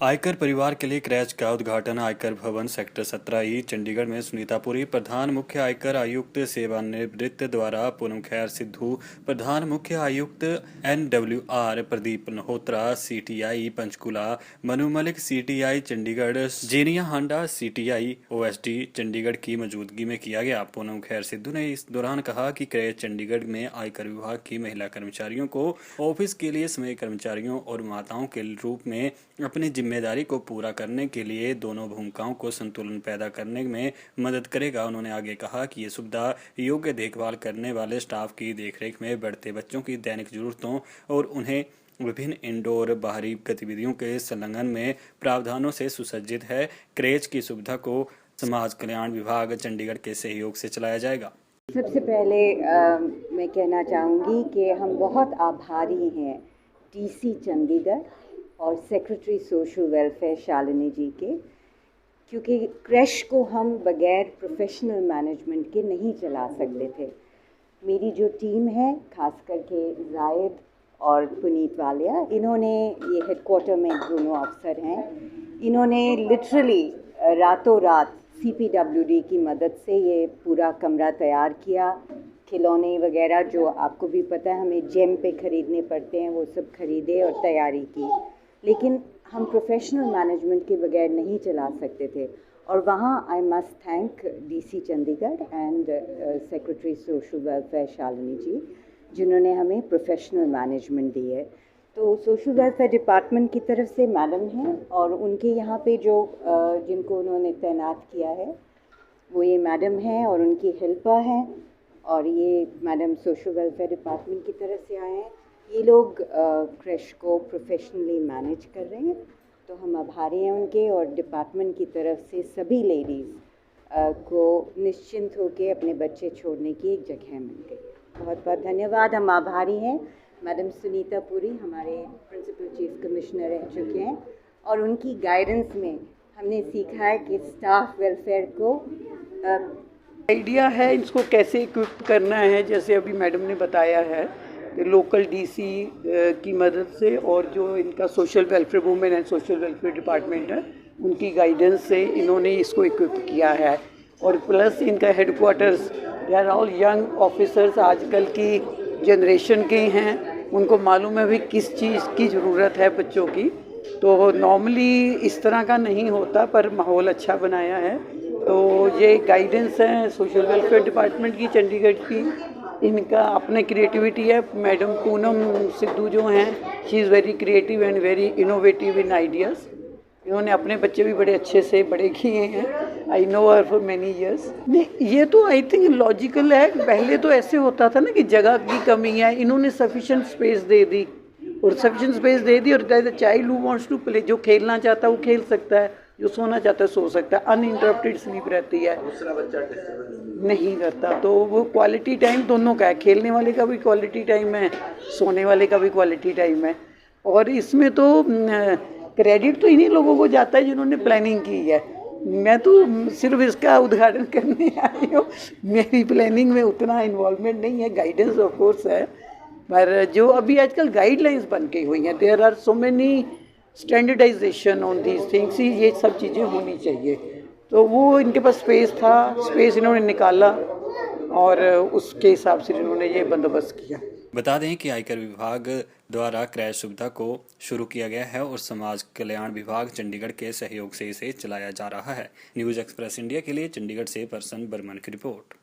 आयकर परिवार के लिए क्रैच का उद्घाटन आयकर भवन सेक्टर 17 चंडीगढ़ में सुनीतापुरी प्रधान मुख्य आयकर आयुक्त सेवानिवृत्त द्वारा पूनम खैर सिद्धू प्रधान मुख्य आयुक्त NWR Pradeep Malhotra CTI Panchkula Manu Malik CTI Chandigarh जेनिया हांडा CTI OSD चंडीगढ़ की मौजूदगी में किया गया। पूनम खैर सिद्धू ने इस दौरान कहा कि क्रैच चंडीगढ़ में आयकर विभाग की महिला कर्मचारियों को ऑफिस के लिए समय कर्मचारियों और माताओं के रूप में अपनी जिम्मेदारी को पूरा करने के लिए दोनों भूमिकाओं को संतुलन पैदा करने में मदद करेगा। उन्होंने आगे कहा कि ये सुविधा योग्य देखभाल करने वाले स्टाफ की देखरेख में बढ़ते बच्चों की दैनिक जरूरतों और उन्हें विभिन्न इंडोर बाहरी गतिविधियों के संलग्न में प्रावधानों से सुसज्जित है। क्रेच की सुविधा को समाज कल्याण विभाग चंडीगढ़ के सहयोग से चलाया जाएगा। सबसे पहले मैं कहना चाहूँगी कि हम बहुत आभारी हैं DC चंडीगढ़ और सेक्रेटरी सोशल वेलफेयर शालिनी जी के, क्योंकि क्रैश को हम बगैर प्रोफेशनल मैनेजमेंट के नहीं चला सकते थे। मेरी जो टीम है, खास करके जायद और पुनीत वालिया, इन्होंने ये हेडक्वार्टर में दोनों अफसर हैं, इन्होंने लिटरली रातों रात CPWD की मदद से ये पूरा कमरा तैयार किया। खिलौने वगैरह जो आपको भी पता है हमें जेम पे ख़रीदने पड़ते हैं, वो सब खरीदे और तैयारी की, लेकिन हम प्रोफेशनल मैनेजमेंट के बगैर नहीं चला सकते थे। और वहाँ I must thank DC Chandigarh and secretary social welfare Shalini ji, जिन्होंने हमें प्रोफेशनल मैनेजमेंट दी है। तो सोशल वेलफेयर डिपार्टमेंट की तरफ से मैडम हैं और उनके यहाँ पे जो जिनको उन्होंने तैनात किया है वो ये मैडम हैं और उनकी हेल्पर हैं, और ये मैडम सोशल वेलफेयर डिपार्टमेंट की तरफ से आए हैं। ये लोग क्रैश को प्रोफेशनली मैनेज कर रहे हैं, तो हम आभारी हैं उनके। और डिपार्टमेंट की तरफ से सभी लेडीज़ को निश्चिंत होकर अपने बच्चे छोड़ने की एक जगह मिल गई। बहुत बहुत धन्यवाद। हम आभारी हैं। मैडम सुनीतापुरी हमारे प्रिंसिपल चीफ कमिश्नर रह चुके हैं और उनकी गाइडेंस में हमने सीखा है कि स्टाफ वेलफेयर को आइडिया है इसको कैसे इक्विप करना है। जैसे अभी मैडम ने बताया है कि लोकल DC की मदद से और जो इनका social welfare women and social welfare department है उनकी गाइडेंस से इन्होंने इसको इक्विप किया है। और प्लस इनका headquarters, they are all young officers, आजकल की जनरेशन के हैं, उनको मालूम है भी किस चीज़ की ज़रूरत है बच्चों की। तो नॉर्मली इस तरह का नहीं होता, पर माहौल अच्छा बनाया है। तो ये गाइडेंस है सोशल वेलफेयर डिपार्टमेंट की, चंडीगढ़ की। इनका अपने क्रिएटिविटी है। मैडम पूनम सिद्धू जो हैं, she is very creative and very innovative in ideas. इन्होंने अपने बच्चे भी बड़े अच्छे से बड़े किए हैं। I know her for many years. नहीं, ये तो आई थिंक लॉजिकल है। पहले तो ऐसे होता था ना कि जगह की कमी है, इन्होंने सफिशेंट स्पेस दे दी और सफिशेंट स्पेस दे दी। और the child who wants to play, जो खेलना चाहता है वो खेल सकता है, जो सोना चाहता है सो सकता है, अनइंटरप्टेड स्लीप रहती है, दूसरा बच्चा नहीं करता। तो वो क्वालिटी टाइम दोनों का है, खेलने वाले का भी क्वालिटी टाइम है, सोने वाले का भी क्वालिटी टाइम है। और इसमें तो क्रेडिट तो इन्हीं लोगों को जाता है जिन्होंने प्लानिंग की है। मैं तो सिर्फ इसका उद्घाटन करने आई हूँ, मेरी प्लानिंग में उतना इन्वॉल्वमेंट नहीं है। गाइडेंस ऑफ कोर्स है, पर जो अभी आजकल गाइडलाइंस बन के हुई हैं, there are so many standardization on these things, ये सब चीज़ें होनी चाहिए। तो वो इनके पास स्पेस था, स्पेस इन्होंने निकाला और उसके हिसाब से इन्होंने ये बंदोबस्त किया। बता दें कि आयकर विभाग द्वारा क्रैच सुविधा को शुरू किया गया है और समाज कल्याण विभाग चंडीगढ़ के सहयोग से इसे चलाया जा रहा है। न्यूज़ एक्सप्रेस इंडिया के लिए चंडीगढ़ से पर्सन बर्मन की रिपोर्ट।